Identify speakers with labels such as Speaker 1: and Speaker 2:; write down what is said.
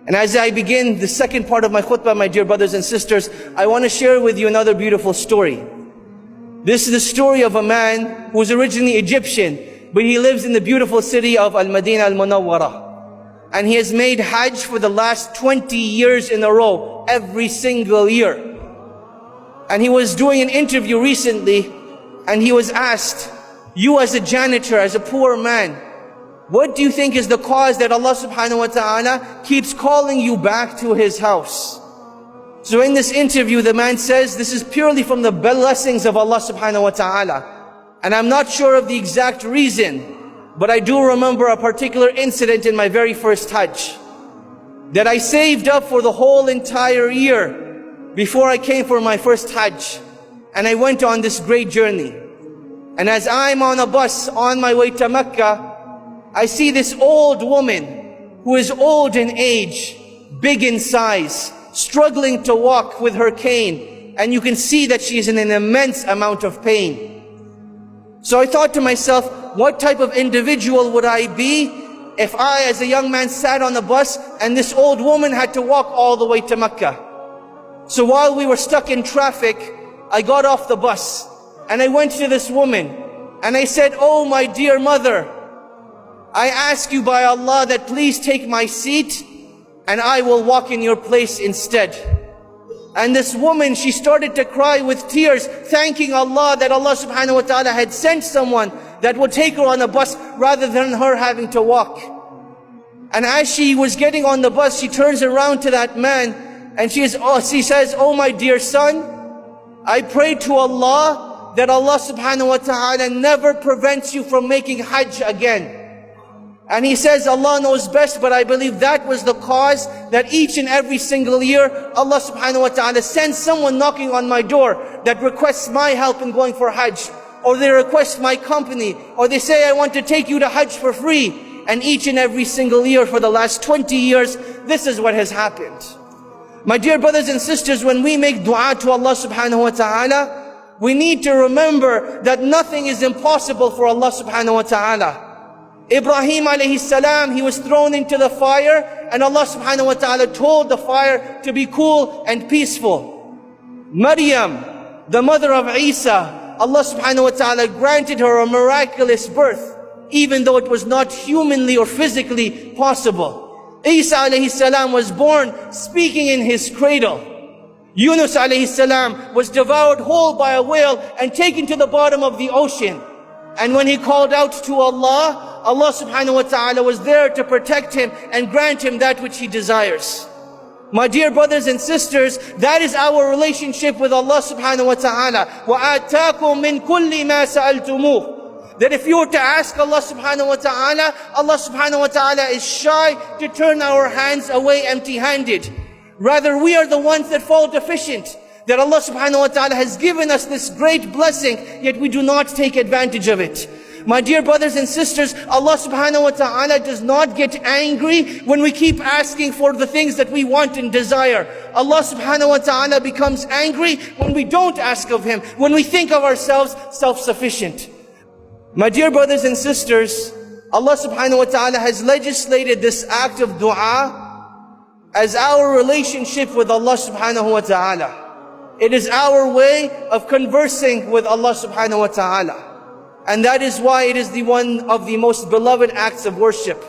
Speaker 1: And as I begin the second part of my khutbah, my dear brothers and sisters, I want to share with you another beautiful story. This is the story of a man who was originally Egyptian, but he lives in the beautiful city of Al-Madinah Al-Munawwarah. And he has made Hajj for the last 20 years in a row, every single year. And he was doing an interview recently, and he was asked, you as a janitor, as a poor man, what do you think is the cause that Allah subhanahu wa ta'ala keeps calling you back to His house? So in this interview, the man says, this is purely from the blessings of Allah subhanahu wa ta'ala. And I'm not sure of the exact reason, but I do remember a particular incident in my very first Hajj, that I saved up for the whole entire year before I came for my first Hajj. And I went on this great journey. And as I'm on a bus on my way to Mecca, I see this old woman who is old in age, big in size, struggling to walk with her cane. And you can see that she is in an immense amount of pain. So I thought to myself, what type of individual would I be if I, as a young man, sat on the bus and this old woman had to walk all the way to Mecca? So while we were stuck in traffic, I got off the bus and I went to this woman and I said, oh my dear mother, I ask you by Allah that please take my seat and I will walk in your place instead. And this woman, she started to cry with tears, thanking Allah that Allah subhanahu wa ta'ala had sent someone that would take her on a bus rather than her having to walk. And as she was getting on the bus, she turns around to that man and she says, oh my dear son, I pray to Allah that Allah subhanahu wa ta'ala never prevents you from making Hajj again. And he says, Allah knows best, but I believe that was the cause that each and every single year, Allah subhanahu wa ta'ala sends someone knocking on my door that requests my help in going for Hajj. Or they request my company. Or they say, I want to take you to Hajj for free. And each and every single year for the last 20 years, this is what has happened. My dear brothers and sisters, when we make dua to Allah subhanahu wa ta'ala, we need to remember that nothing is impossible for Allah subhanahu wa ta'ala. Ibrahim alayhi salam, he was thrown into the fire and Allah subhanahu wa ta'ala told the fire to be cool and peaceful. Maryam, the mother of Isa, Allah subhanahu wa ta'ala granted her a miraculous birth, even though it was not humanly or physically possible. Isa alayhi salam was born speaking in his cradle. Yunus alayhi salam was devoured whole by a whale and taken to the bottom of the ocean. And when he called out to Allah, Allah subhanahu wa ta'ala was there to protect him and grant him that which he desires. My dear brothers and sisters, that is our relationship with Allah subhanahu wa ta'ala. وَآتَاكُم مِّن كُلِّ مَا سَأَلْتُمُوهُ. That if you were to ask Allah subhanahu wa ta'ala, Allah subhanahu wa ta'ala is shy to turn our hands away empty-handed. Rather, we are the ones that fall deficient. That Allah subhanahu wa ta'ala has given us this great blessing, yet we do not take advantage of it. My dear brothers and sisters, Allah subhanahu wa ta'ala does not get angry when we keep asking for the things that we want and desire. Allah subhanahu wa ta'ala becomes angry when we don't ask of Him, when we think of ourselves self-sufficient. My dear brothers and sisters, Allah subhanahu wa ta'ala has legislated this act of dua as our relationship with Allah subhanahu wa ta'ala. It is our way of conversing with Allah subhanahu wa ta'ala. And that is why it is one of the most beloved acts of worship.